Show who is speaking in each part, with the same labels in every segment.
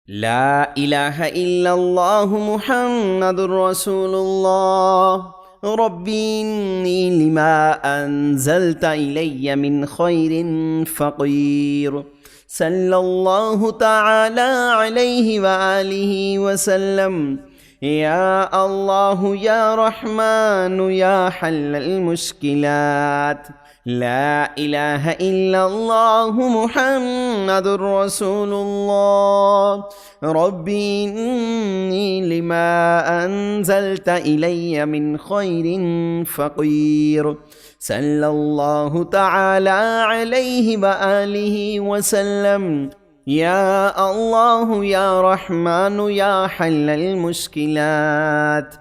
Speaker 1: لا إله إلا الله محمد رسول الله. ربي إني لما أنزلت إلي من خير فقير. صلى الله تعالى عليه وآله وسلم. يا الله يا رحمن يا حل المشكلات. لا إله إلا الله محمد رسول الله. ربي إني لما أنزلت إلي من خير فقير. صلى الله تعالى عليه وآله وسلم. يا الله يا رحمن يا حل المشكلات.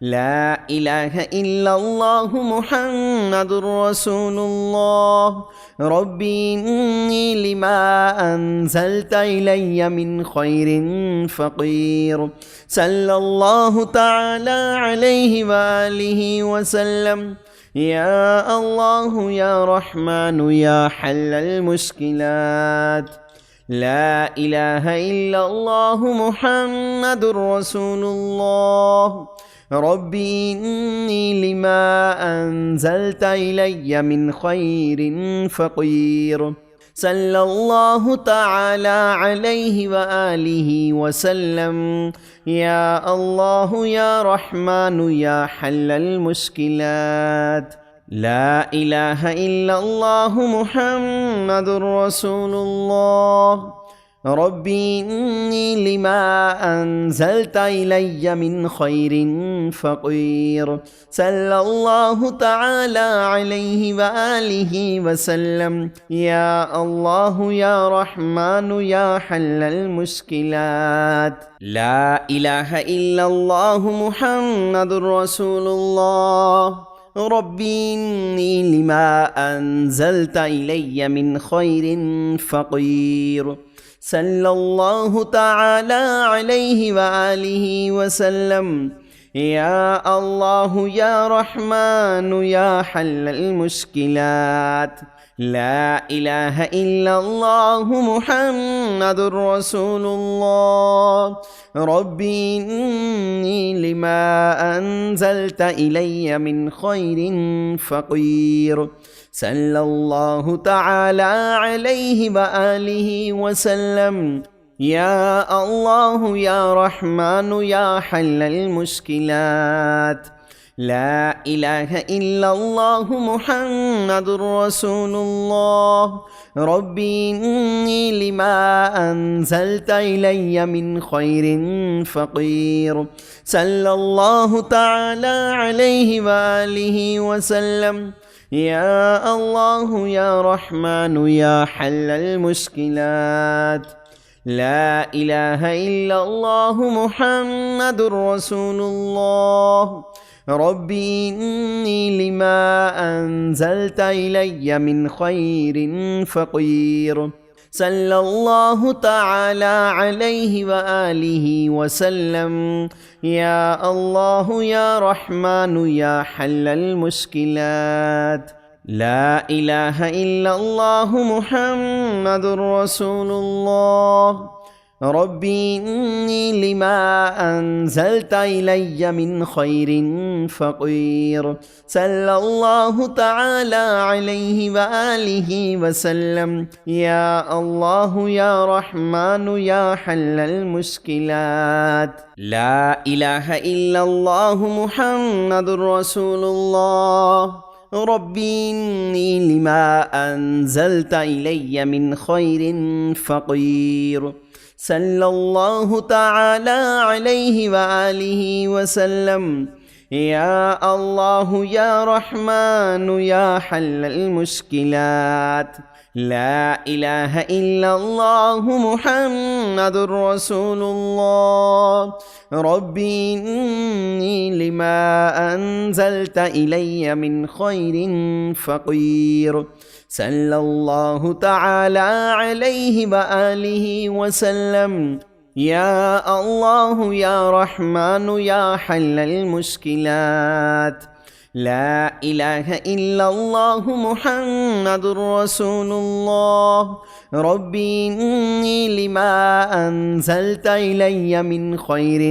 Speaker 1: لا إله إلا الله محمد رسول الله. ربي إني لما أنزلت إلي من خير فقير. صلى الله تعالى عليه وآله وسلم. يا الله يا رحمن يا حل المشكلات. لا إله إلا الله محمد رسول الله. ربي إني لما أنزلت إلي من خير فقير. صلى الله تعالى عليه وآله وسلم. يا الله يا رحمن يا حل المشكلات. لا إله إلا الله محمد رسول الله. ربي إني لما أنزلت إلي من خير فقير. صلى الله تعالى عليه وآله وسلم. يا الله يا رحمن يا حل المشكلات. لا إله إلا الله محمد رسول الله. ربي إني لما أنزلت إلي من خير فقير. صلى الله تعالى عليه وآله وسلم. يا الله يا رحمن يا حل المشكلات. لا إله إلا الله محمد رسول الله. ربي إني لما أنزلت إلي من خير فقير. صلى الله تعالى عليه وآله وسلم. يا الله يا رحمن يا حل المشكلات. لا إله إلا الله محمد رسول الله. ربي إني لما أنزلت إلي من خير فقير. صلى الله تعالى عليه وآله وسلم. يا الله يا رحمن يا حل المشكلات. لا إله إلا الله محمد رسول الله. ربي إني لما أنزلت إلي من خير فقير. صلى الله تعالى عليه وآله وسلم. يا الله يا رحمن يا حل المشكلات. لا إله إلا الله محمد رسول الله. ربي إني لما أنزلت إلي من خير فقير. صلى الله تعالى عليه وآله وسلم. يا الله يا رحمن يا حل المشكلات. لا إله إلا الله محمد رسول الله. ربي إني لما أنزلت إلي من خير فقير. صلى الله تعالى عليه وآله وسلم. يا الله يا رحمن يا حل المشكلات. لا إله إلا الله محمد رسول الله. ربي إني لما أنزلت إلي من خير فقير. صلى الله تعالى عليه وآله وسلم. يا الله يا رحمن يا حل المشكلات. لا إله إلا الله محمد رسول الله ربي إني لما أنزلت إلي من خير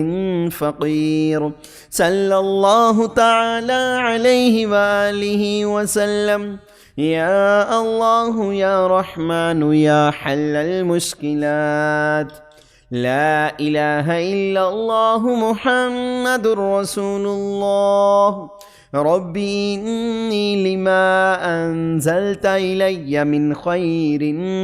Speaker 1: فقير صلى الله تعالى عليه وآله وسلم يا الله يا رحمن يا حل المشكلات لا إله إلا الله محمد رسول الله ربي إني لما أنزلت إلي من خير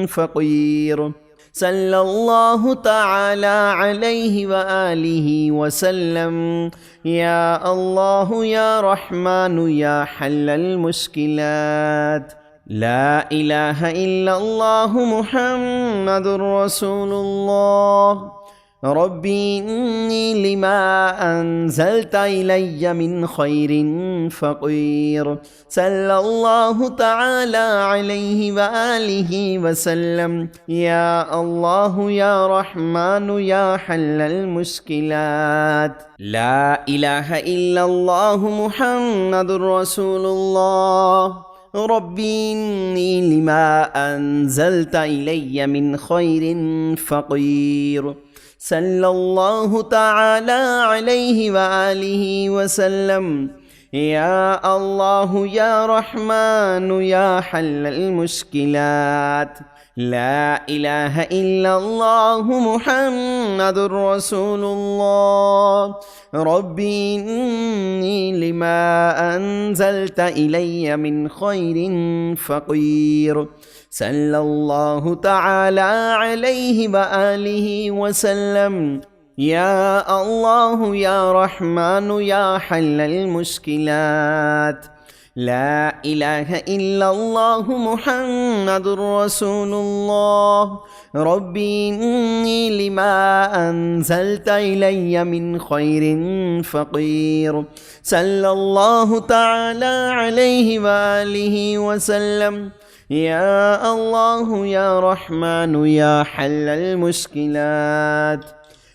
Speaker 1: فقير صلى الله تعالى عليه وآله وسلم يا الله يا رحمن يا حل المشكلات لا إله إلا الله محمد رسول الله ربي إني لما أنزلت إلي من خير فقير صلى الله تعالى عليه وآله وسلم يا الله يا رحمن يا حل المشكلات لا إله إلا الله محمد رسول الله ربي إني لما أنزلت إلي من خير فقير صلى الله تعالى عليه وآله وسلم يا الله يا رحمن يا حل المشكلات لا إله إلا الله محمد رسول الله ربي إني لما أنزلت إلي من خير فقير صلى الله تعالى عليه وآله وسلم يا الله يا رحمن يا حل المشكلات لا إله إلا الله محمد رسول الله ربي إني لما أنزلت إلي من خير فقير صلى الله تعالى عليه وآله وسلم يا الله يا رحمن يا حل المشكلات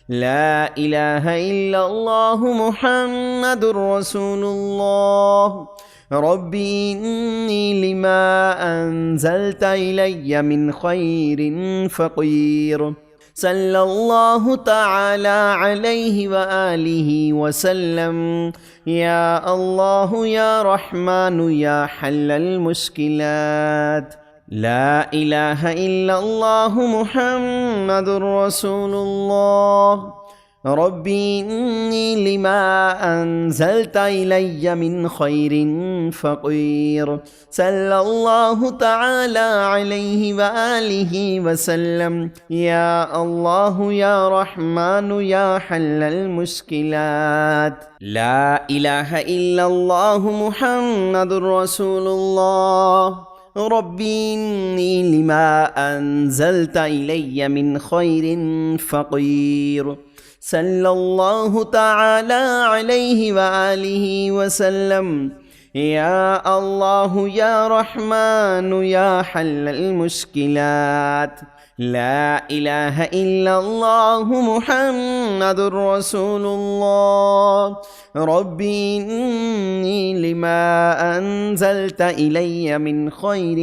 Speaker 1: لا إله إلا الله محمد رسول الله ربي إني لما أنزلت إلي من خير فقير صلى الله تعالى عليه وآله وسلم يا الله يا رحمن يا حل المشكلات لا إله إلا الله محمد رسول الله ربي إني لما أنزلت إلي من خير فقير صلى الله تعالى عليه وآله وسلم يا الله يا رحمن يا حل المشكلات لا إله إلا الله محمد رسول الله ربي إني لما أنزلت إلي من خير فقير صلى الله تعالى عليه وآله وسلم يا الله يا رحمن يا حل المشكلات لا إله إلا الله محمد رسول الله ربي إني لما أنزلت إلي من خير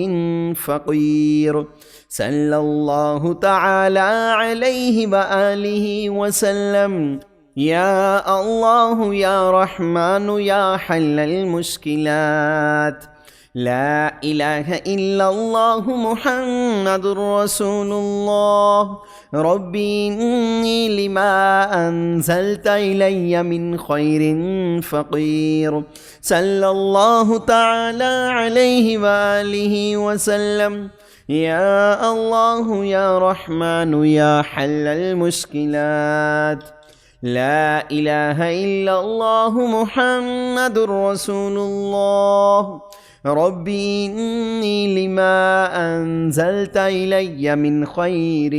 Speaker 1: فقير صلى الله تعالى عليه وآله وسلم يا الله يا رحمن يا حل المشكلات لا إله إلا الله محمد رسول الله ربي إني لما أنزلت إلي من خير فقير صلى الله تعالى عليه وآله وسلم يا الله يا رحمن يا حل المشكلات لا إله إلا الله محمد رسول الله ربي إني لما أنزلت إلي من خير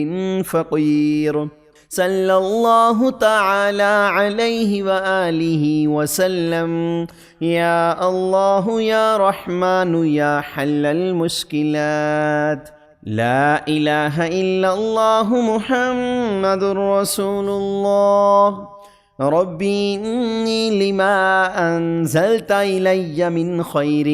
Speaker 1: فقير صلى الله تعالى عليه وآله وسلم يا الله يا رحمن يا حل المشكلات لا إله إلا الله محمد رسول الله ربي إني لما أنزلت إلي من خير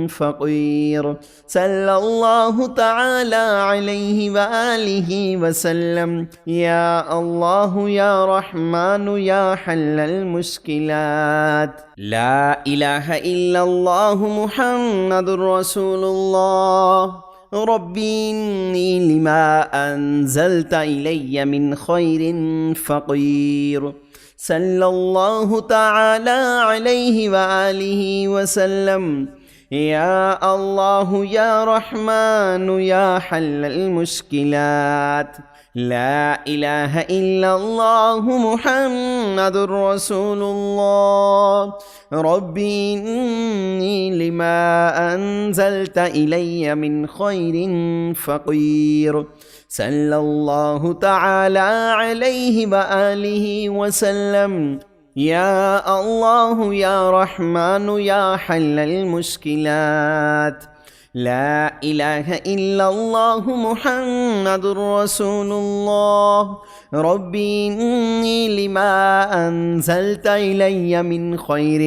Speaker 1: فقير. صلى الله تعالى عليه وآله وسلم. يا الله يا رحمن يا حل المشكلات. لا إله إلا الله محمد رسول الله. ربي إني لما أنزلت إلي من خير فقير. صلى الله تعالى عليه وآله وسلم. يا الله يا رحمن يا حل المشكلات. لا إله إلا الله محمد رسول الله. ربي إني لما أنزلت إلي من خير فقير. صلى الله تعالى عليه وآله وسلم. يا الله يا رحمن يا حل المشكلات. لا إله إلا الله محمد رسول الله. ربي إني لما أنزلت إلي من خير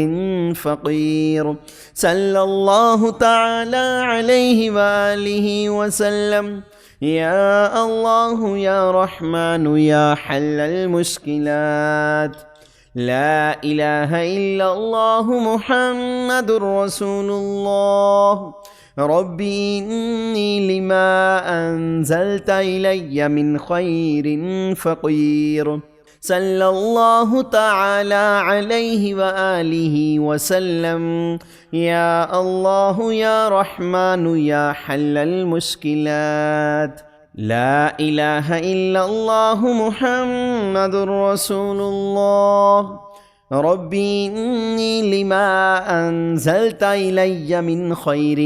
Speaker 1: فقير. صلى الله تعالى عليه وآله وسلم. يا الله يا رحمن يا حل المشكلات. لا إله إلا الله محمد رسول الله. ربي إني لما أنزلت إلي من خير فقير. صلى الله تعالى عليه وآله وسلم. يا الله يا رحمن يا حل المشكلات. لا إله إلا الله محمد رسول الله. ربي إني لما أنزلت إلي من خير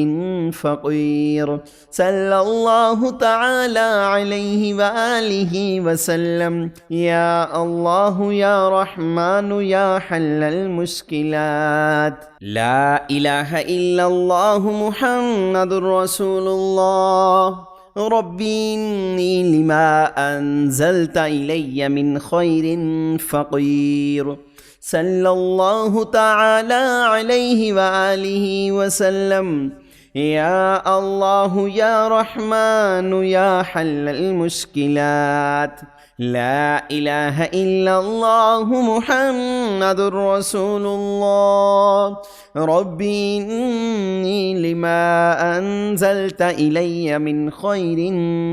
Speaker 1: فقير. صلى الله تعالى عليه وآله وسلم. يا الله يا رحمن يا حل المشكلات. لا إله إلا الله محمد رسول الله. ربي إني لما أنزلت إلي من خير فقير. صلى الله تعالى عليه وآله وسلم. يا الله يا رحمن يا حل المشكلات. لا إله إلا الله محمد رسول الله. ربي إني لما أنزلت إلي من خير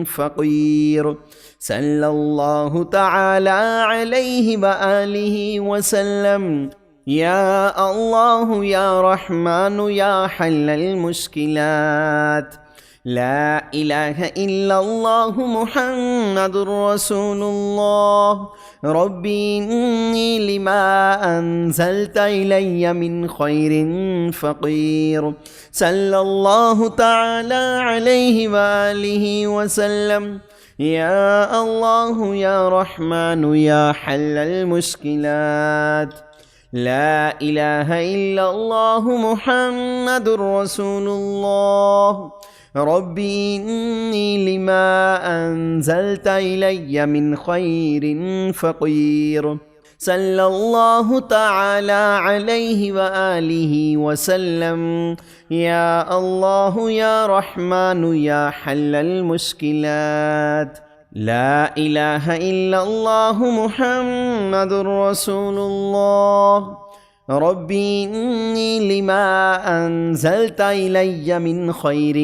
Speaker 1: فقير. صلى الله تعالى عليه وآله وسلم. يا الله يا رحمن يا حل المشكلات. لا إله إلا الله محمد رسول الله. ربي إني لما أنزلت إلي من خير فقير. صلى الله تعالى عليه وآله وسلم. يا الله يا رحمن يا حل المشكلات. لا إله إلا الله محمد رسول الله. ربي إني لما أنزلت إلي من خير فقير. صلى الله تعالى عليه وآله وسلم. يا الله يا رحمن يا حل المشكلات. لا إله إلا الله محمد رسول الله. ربي إني لما أنزلت إلي من خير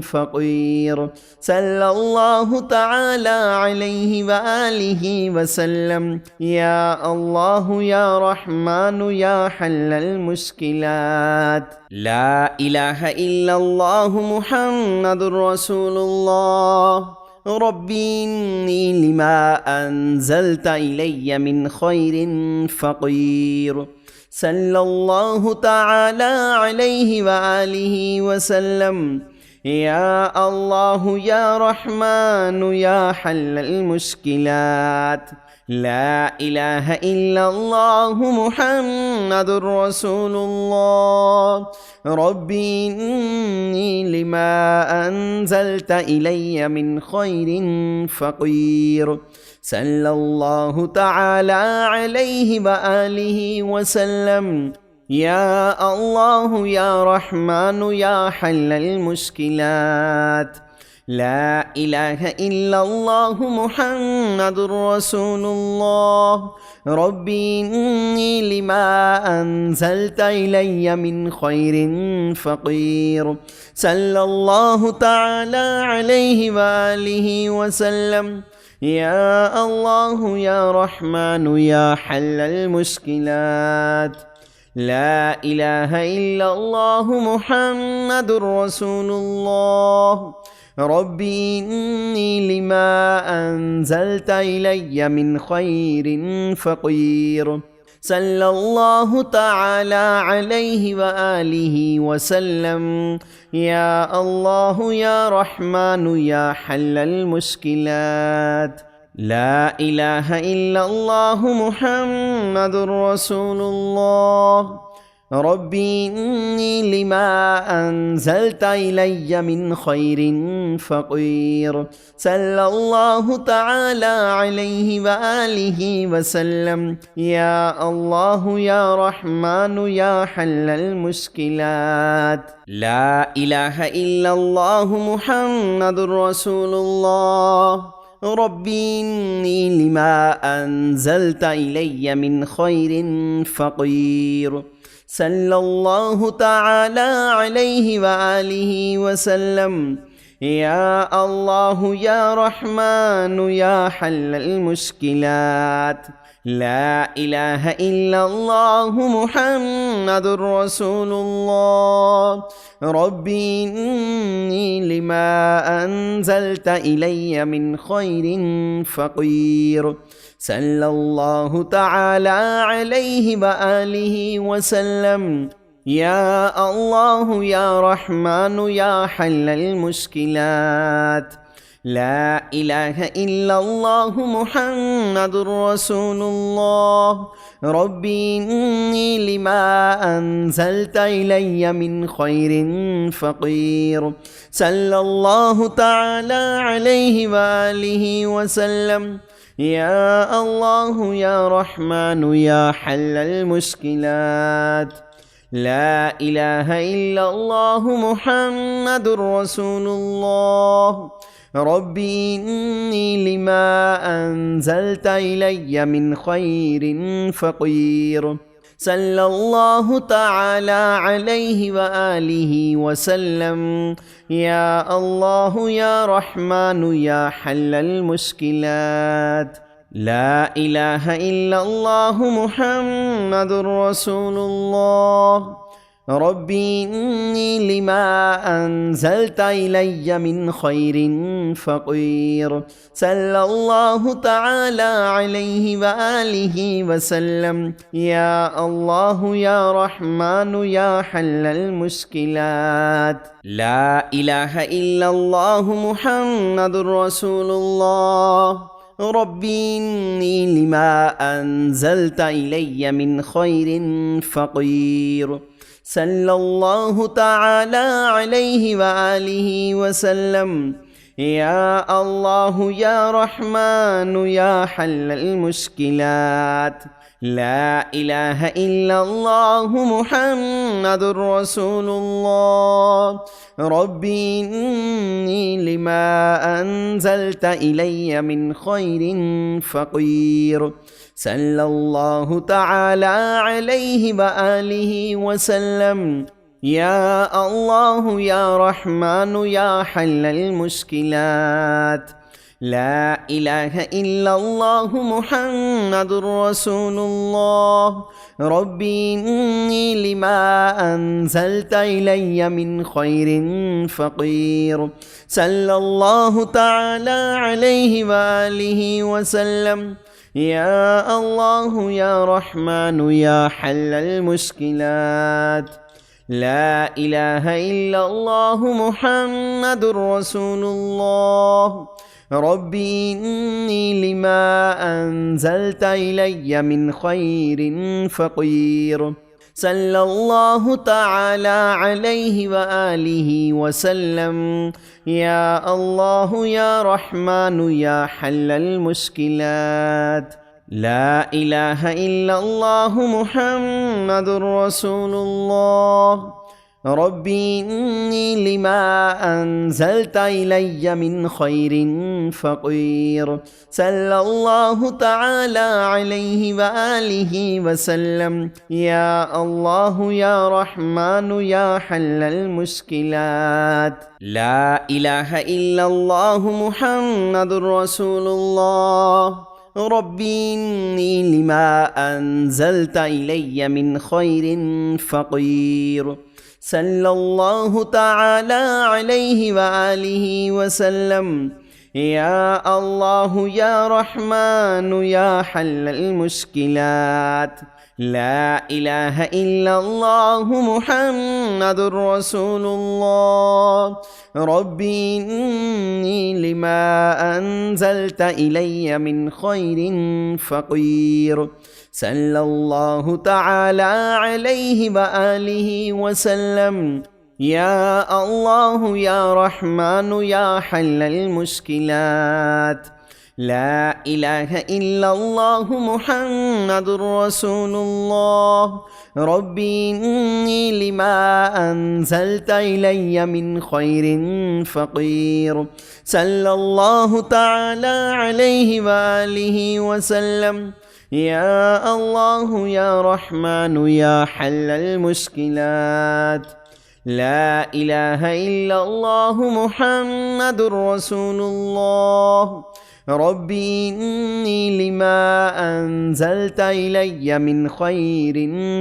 Speaker 1: فقير. صلى الله تعالى عليه وآله وسلم. يا الله يا رحمن يا حل المشكلات. لا إله إلا الله محمد رسول الله. ربي إني لما أنزلت إلي من خير فقير. صلى الله تعالى عليه وآله وسلم. يا الله يا رحمن يا حل المشكلات. لا إله إلا الله محمد رسول الله. ربي إني لما أنزلت إلي من خير فقير. صلى الله تعالى عليه وآله وسلم. يا الله يا رحمن يا حل المشكلات. لا إله إلا الله محمد رسول الله. ربي إني لما أنزلت إلي من خير فقير. صلى الله تعالى عليه وآله وسلم. يا الله يا رحمن يا حل المشكلات. لا إله إلا الله محمد رسول الله. ربي إني لما أنزلت إلي من خير فقير. صلى الله تعالى عليه وآله وسلم. يا الله يا رحمن يا حل المشكلات. لا إله إلا الله محمد رسول الله. ربي إني لما أنزلت إلي من خير فقير. صلى الله تعالى عليه وآله وسلم. يا الله يا رحمن يا حل المشكلات. لا إله إلا الله محمد رسول الله. ربي إني لما أنزلت إلي من خير فقير. صلى الله تعالى عليه وآله وسلم. يا الله يا رحمن يا حل المشكلات. لا إله إلا الله محمد رسول الله. ربي إني لما أنزلت إلي من خير فقير. صلى الله تعالى عليه وآله وسلم. يا الله يا رحمن يا حل المشكلات. لا إله إلا الله محمد رسول الله. ربي إني لما أنزلت إلي من خير فقير. صلى الله تعالى عليه وآله وسلم. يا الله يا رحمن يا حل المشكلات. لا إله إلا الله محمد رسول الله. ربي إني لما أنزلت إلي من خير فقير. صلى الله تعالى عليه وآله وسلم. يا الله يا رحمن يا حل المشكلات. لا إله إلا الله محمد رسول الله. ربي إني لما أنزلت إلي من خير فقير. صلى الله تعالى عليه وآله وسلم. يا الله يا رحمن يا حل المشكلات. لا إله إلا الله محمد رسول الله. ربي إني لما أنزلت إلي من خير فقير. صلى الله تعالى عليه وآله وسلم. يا الله يا رحمن يا حل المشكلات. لا إله إلا الله محمد رسول الله. ربي إني لما أنزلت إلي من خير فقير. صلى الله تعالى عليه وآله وسلم. يا الله يا رحمن يا حل المشكلات. لا إله إلا الله محمد رسول الله. ربي إني لما أنزلت إلي من خير فقير. صلى الله تعالى عليه وآله وسلم. يا الله يا رحمن يا حل المشكلات. لا إله إلا الله محمد رسول الله ربي إني لما أنزلت إلي من خير فقير صلى الله تعالى عليه وآله وسلم يا الله يا رحمن يا حل المشكلات لا إله إلا الله محمد رسول الله ربي إني لما أنزلت إلي من خير فقير صلى الله تعالى عليه وآله وسلم يا الله يا رحمن يا حل المشكلات لا إله إلا الله محمد رسول الله ربي إني لما أنزلت إلي من خير فقير صلى الله تعالى عليه وآله وسلم يا الله يا رحمن يا حل المشكلات لا إله إلا الله محمد رسول الله ربي إني لما أنزلت إلي من خير فقير صلى الله تعالى عليه وآله وسلم يا الله يا رحمن يا حل المشكلات لا إله إلا الله محمد رسول الله ربي إني لما أنزلت إلي من خير فقير صلى الله تعالى عليه وآله وسلم يا الله يا رحمن يا حل المشكلات لا إله إلا الله محمد رسول الله ربي إني لما أنزلت إلي من خير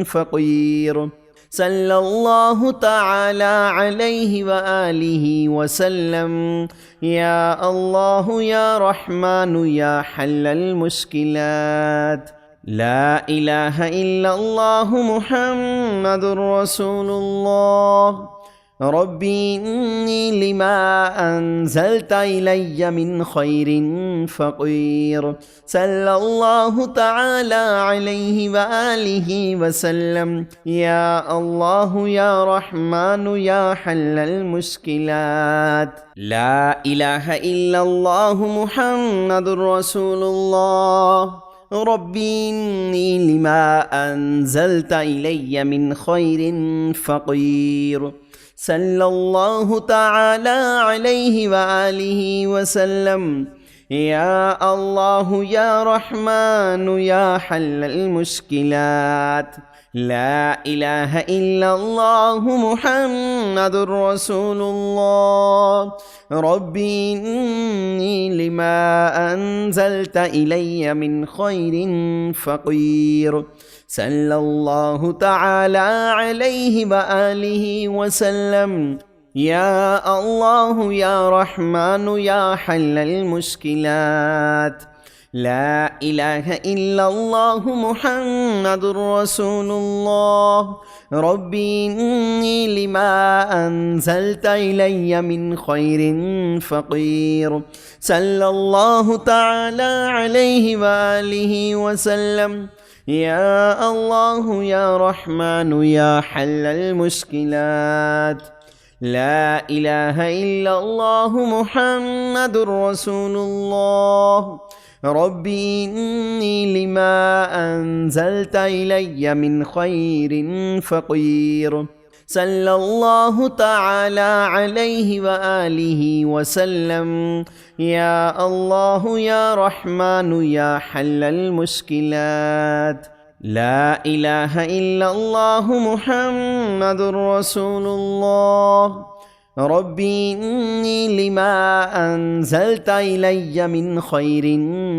Speaker 1: فقير صلى الله تعالى عليه وآله وسلم يا الله يا رحمن يا حل المشكلات لا إله إلا الله محمد رسول الله ربي إني لما أنزلت إلي من خير فقير صلى الله تعالى عليه وآله وسلم يا الله يا رحمن يا حل المشكلات لا إله إلا الله محمد رسول الله ربي إني لما أنزلت إلي من خير فقير صلى الله تعالى عليه وآله وسلم يا الله يا رحمن يا حل المشكلات لا إله إلا الله محمد رسول الله ربي إني لما أنزلت إلي من خير فقير صلى الله تعالى عليه وآله وسلم يا الله يا رحمن يا حل المشكلات لا إله إلا الله محمد رسول الله ربي إني لما أنزلت إلي من خير فقير صلى الله تعالى عليه وآله وسلم يا الله يا رحمن يا حل المشكلات لا إله إلا الله محمد رسول الله ربي إني لما أنزلت إلي من خير فقير صلى الله تعالى عليه وآله وسلم يا الله يا رحمن يا حل المشكلات لا إله إلا الله محمد رسول الله ربي إني لما أنزلت إلي من خير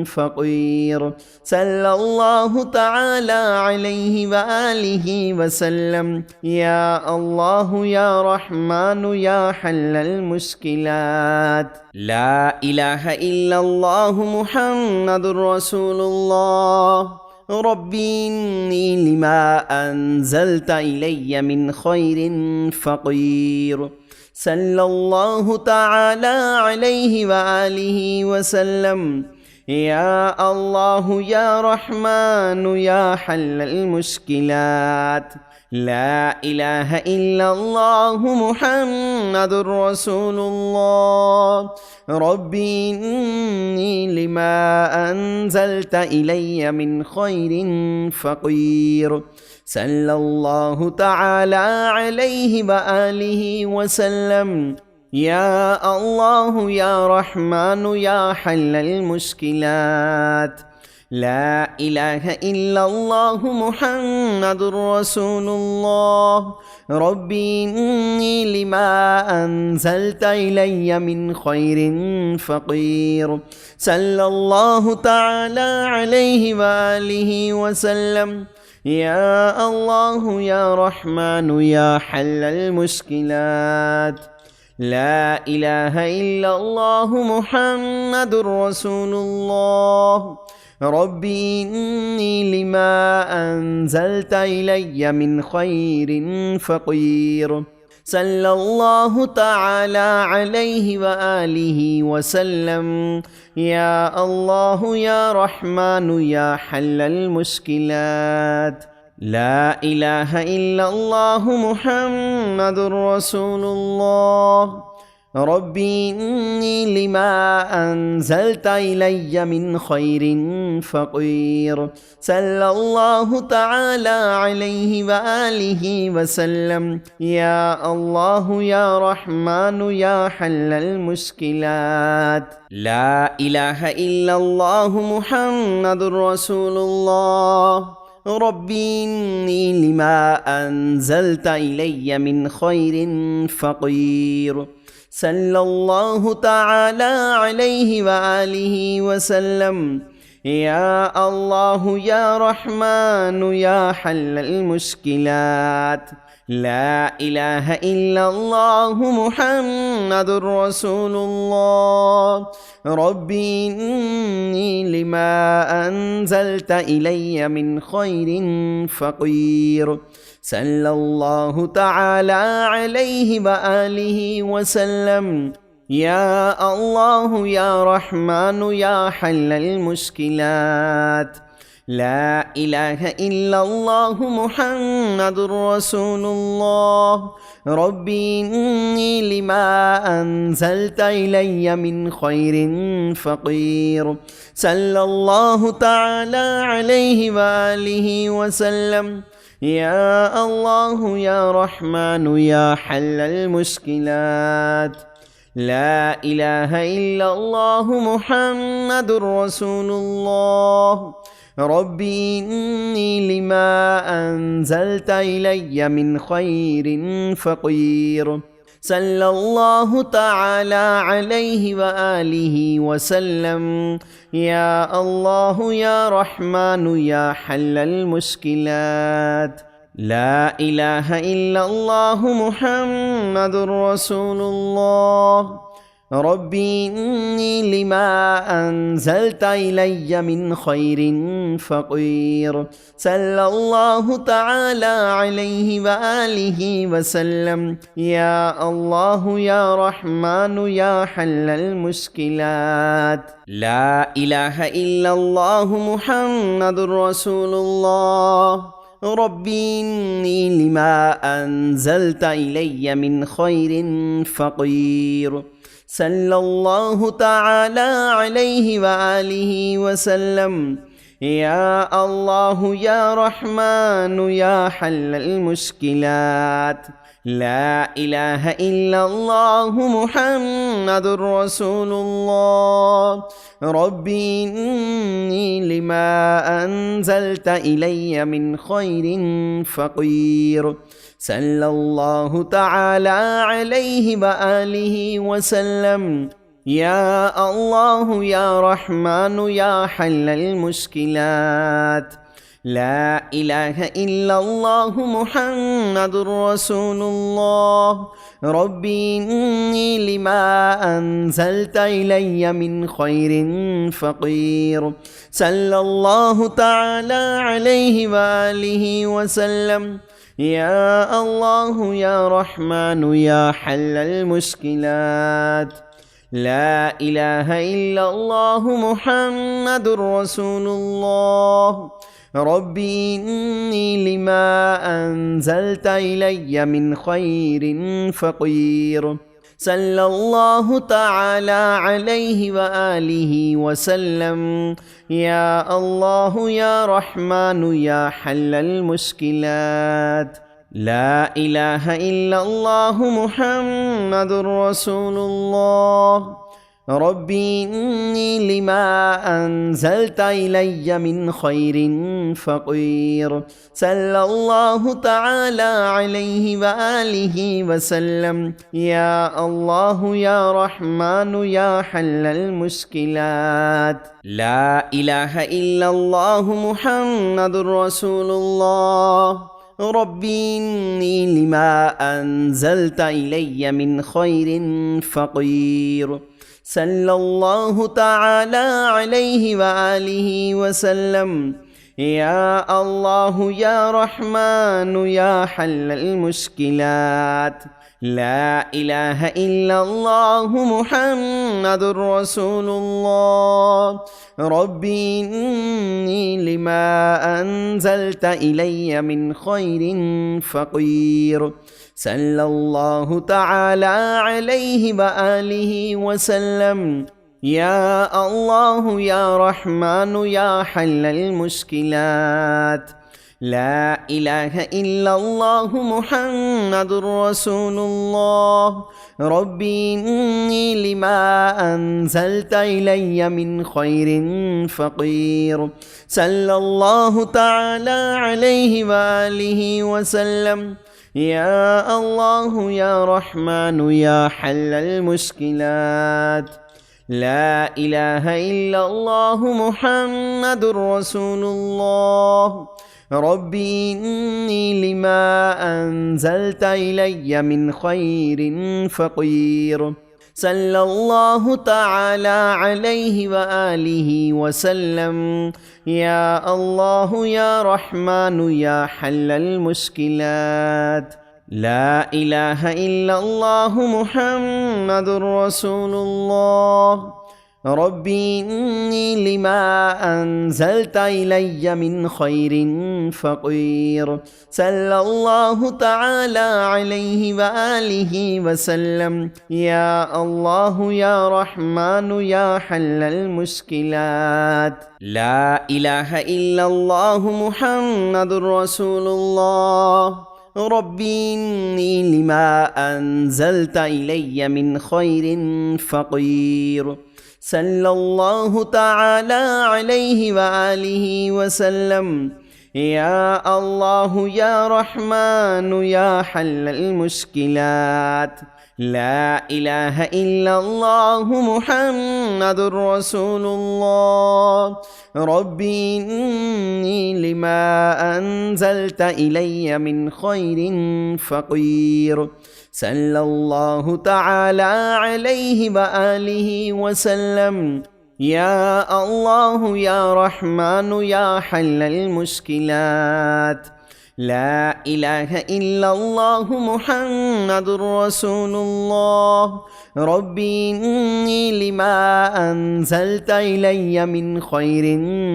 Speaker 1: فقير صلى الله تعالى عليه وآله وسلم يا الله يا رحمن يا حل المشكلات لا إله إلا الله محمد رسول الله ربي إني لما أنزلت إلي من خير فقير. صلى الله تعالى عليه وآله وسلم. يا الله يا رحمن يا حل المشكلات. لا إله إلا الله محمد رسول الله. ربي إني لما أنزلت إلي من خير فقير. صلى الله تعالى عليه وآله وسلم. يا الله يا رحمن يا حل المشكلات. لا إله إلا الله محمد رسول الله. ربي إني لما أنزلت إلي من خير فقير. صلى الله تعالى عليه وآله وسلم. يا الله يا رحمن يا حل المشكلات. لا إله إلا الله محمد رسول الله. ربي إني لما أنزلت إلي من خير فقير. صلى الله تعالى عليه وآله وسلم. يا الله يا رحمن يا حل المشكلات. لا إله إلا الله محمد رسول الله. ربي إني لما أنزلت إلي من خير فقير. صلى الله تعالى عليه وآله وسلم. يا الله يا رحمن يا حل المشكلات. لا إله إلا الله محمد رسول الله. ربي إني لما أنزلت إلي من خير فقير. صلى الله تعالى عليه وآله وسلم. يا الله يا رحمن يا حل المشكلات. لا إله إلا الله محمد رسول الله. ربي إني لما أنزلت إلي من خير فقير. صلى الله تعالى عليه وآله وسلم. يا الله يا رحمن يا حل المشكلات. لا إله إلا الله محمد رسول الله. ربي إني لما أنزلت إلي من خير فقير. صلى الله تعالى عليه وآله وسلم. يا الله يا رحمن يا حل المشكلات. لا إله إلا الله محمد رسول الله. ربي إني لما أنزلت إلي من خير فقير. صلى الله تعالى عليه وآله وسلم. يا الله يا رحمن يا حل المشكلات. لا إله إلا الله محمد رسول الله. ربي إني لما أنزلت إلي من خير فقير. صلى الله تعالى عليه وآله وسلم. يا الله يا رحمن يا حل المشكلات. لا إله إلا الله محمد رسول الله. ربي إني لما أنزلت إلي من خير فقير. صلى الله تعالى عليه وآله وسلم. يا الله يا رحمن يا حل المشكلات. لا إله إلا الله محمد رسول الله. ربي إني لما أنزلت إلي من خير فقير. صلى الله تعالى عليه وآله وسلم. يا الله يا رحمن يا حل المشكلات. لا إله إلا الله محمد رسول الله ربي إني لما أنزلت إلي من خير فقير صلى الله تعالى عليه وآله وسلم يا الله يا رحمن يا حل المشكلات لا إله إلا الله محمد رسول الله ربي إني لما أنزلت إلي من خير فقير صلى الله تعالى عليه وآله وسلم يا الله يا رحمن يا حل المشكلات لا إله إلا الله محمد رسول الله ربي إني لما أنزلت إلي من خير فقير صلى الله تعالى عليه وآله وسلم يا الله يا رحمن يا حل المشكلات لا إله إلا الله محمد رسول الله ربي إني لما أنزلت إلي من خير فقير صلى الله تعالى عليه وآله وسلم يا الله يا رحمن يا حل المشكلات لا إله إلا الله محمد رسول الله ربي إني لما أنزلت إلي من خير فقير صلى الله تعالى عليه وآله وسلم يا الله يا رحمن يا حل المشكلات لا إله إلا الله محمد رسول الله ربي إني لما أنزلت إلي من خير فقير صلى الله تعالى عليه وآله وسلم يا الله يا رحمن يا حل المشكلات لا إله إلا الله محمد رسول الله ربي إني لما أنزلت إلي من خير فقير صلى الله تعالى عليه وآله وسلم يا الله يا رحمن يا حل المشكلات لا إله إلا الله محمد رسول الله ربي إني لما أنزلت إلي من خير فقير صلى الله تعالى عليه وآله وسلم يا الله يا رحمن يا حل المشكلات لا إله إلا الله محمد رسول الله ربي إني لما أنزلت إلي من خير فقير صلى الله تعالى عليه وآله وسلم يا الله يا رحمن يا حل المشكلات لا إله إلا الله محمد رسول الله ربي إني لما أنزلت إلي من خير فقير صلى الله تعالى عليه وآله وسلم يا الله يا رحمن يا حل المشكلات لا إله إلا الله محمد رسول الله ربي إني لما أنزلت إلي من خير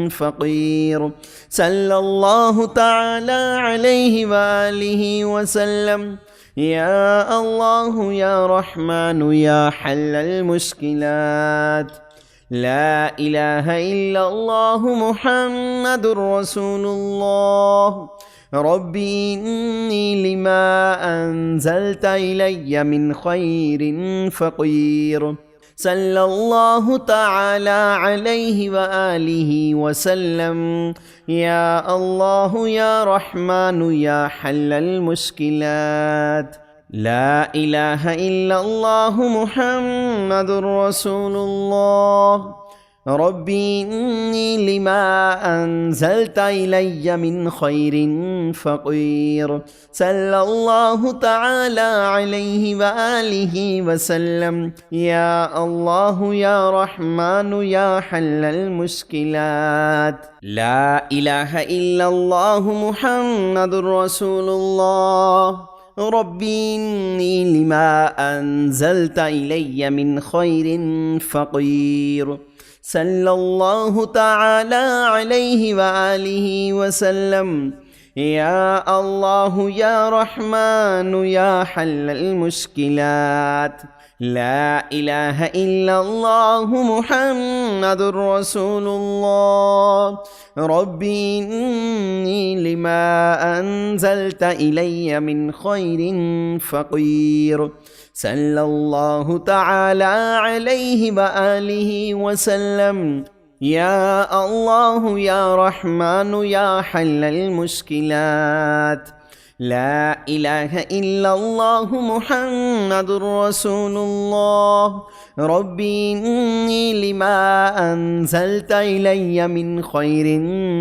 Speaker 1: فقير صلى الله تعالى عليه وآله وسلم يا الله يا رحمن يا حل المشكلات لا إله إلا الله محمد رسول الله ربي إني لما أنزلت إلي من خير فقير صلى الله تعالى عليه وآله وسلم يا الله يا رحمن يا حل المشكلات لا إله إلا الله محمد رسول الله ربي إني لما أنزلت إلي من خير فقير. صلى الله تعالى عليه وآله وسلم. يا الله يا رحمن يا حل المشكلات. لا إله إلا الله محمد رسول الله. ربي إني لما أنزلت إلي من خير فقير. صلى الله تعالى عليه وآله وسلم. يا الله يا رحمن يا حل المشكلات. لا إله إلا الله محمد رسول الله. ربي إني لما أنزلت إلي من خير فقير. صلى الله تعالى عليه وآله وسلم. يا الله يا رحمن يا حل المشكلات. لا إله إلا الله محمد رسول الله. ربي إني لما أنزلت إلي من خير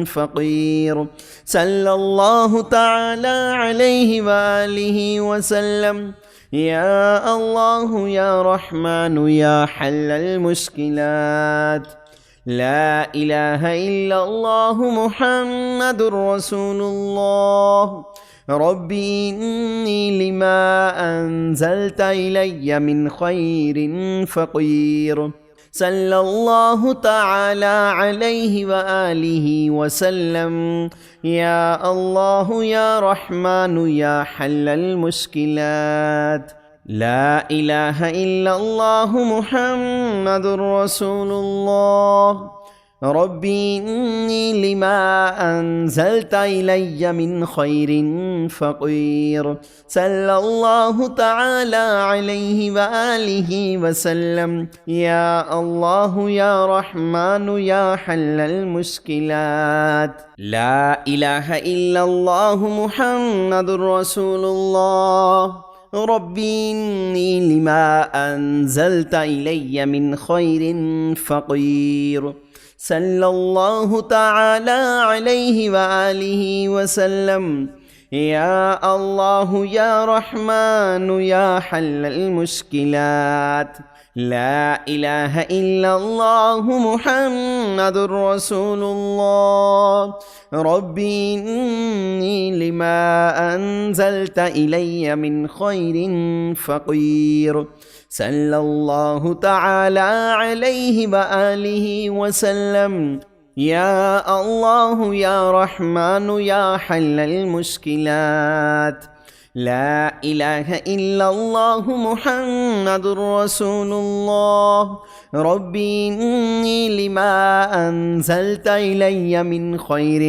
Speaker 1: فقير. صلى الله تعالى عليه وآله وسلم. يا الله يا رحمن يا حل المشكلات. لا إله إلا الله محمد رسول الله. ربي إني لما أنزلت إلي من خير فقير. صلى الله تعالى عليه وآله وسلم. يا الله يا رحمن يا حل المشكلات. لا إله إلا الله محمد رسول الله. ربي إني لما أنزلت إلي من خير فقير. صلى الله تعالى عليه وآله وسلم. يا الله يا رحمن يا حل المشكلات. لا إله إلا الله محمد رسول الله. ربي إني لما أنزلت إلي من خير فقير. صلى الله تعالى عليه وآله وسلم. يا الله يا رحمن يا حل المشكلات. لا إله إلا الله محمد رسول الله. ربي إني لما أنزلت إلي من خير فقير. صلى الله تعالى عليه وآله وسلم. يا الله يا رحمن يا حل المشكلات. لا إله إلا الله محمد رسول الله. ربي إني لما أنزلت إلي من خير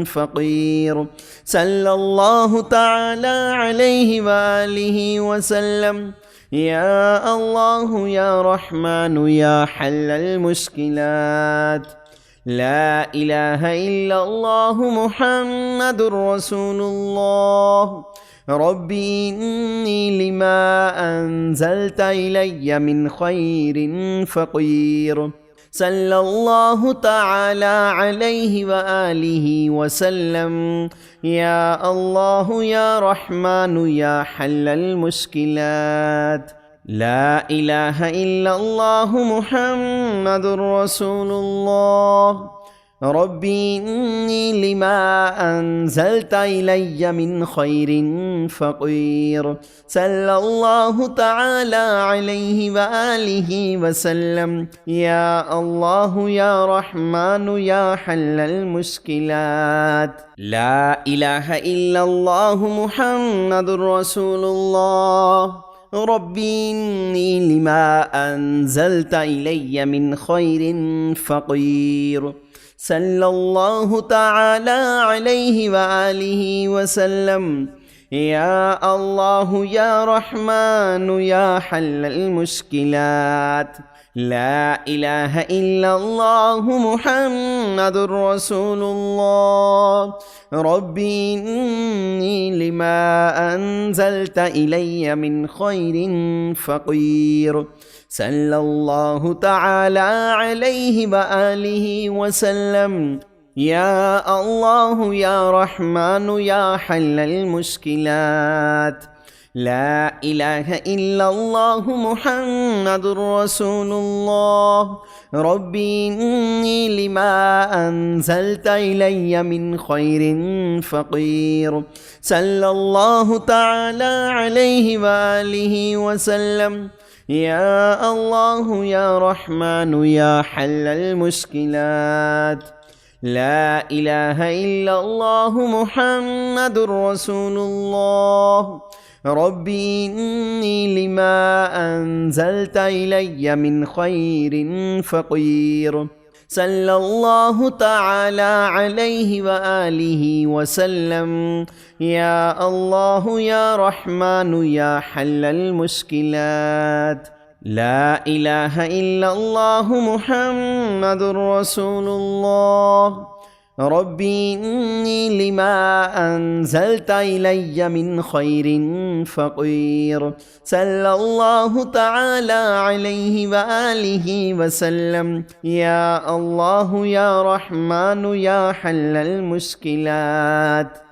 Speaker 1: فقير. صلى الله تعالى عليه وآله وسلم. يا الله يا رحمن يا حل المشكلات. لا إله إلا الله محمد رسول الله. ربي إني لما أنزلت إلي من خير فقير. صلى الله تعالى عليه وآله وسلم. يا الله يا رحمن يا حل المشكلات. لا إله إلا الله محمد رسول الله. ربي إني لما أنزلت إلي من خير فقير. صلى الله تعالى عليه وآله وسلم. يا الله يا رحمن يا حل المشكلات. لا إله إلا الله محمد رسول الله. ربي إني لما أنزلت إلي من خير فقير. صلى الله تعالى عليه وآله وسلم. يا الله يا رحمن يا حل المشكلات. لا إله إلا الله محمد رسول الله. ربي إني لما أنزلت إلي من خير فقير. صلى الله تعالى عليه وآله وسلم. يا الله يا رحمن يا حل المشكلات. لا إله إلا الله محمد رسول الله. ربي إني لما أنزلت إلي من خير فقير. صلى الله تعالى عليه وآله وسلم. يا الله يا رحمن يا حل المشكلات. لا إله إلا الله محمد رسول الله. ربي إني لما أنزلت إلي من خير فقير. صلى الله تعالى عليه وآله وسلم. يا الله يا رحمن يا حل المشكلات. لا إله إلا الله محمد رسول الله. ربي إني لما أنزلت إلي من خير فقير. صلى الله تعالى عليه وآله وسلم. يا الله يا رحمن يا حل المشكلات.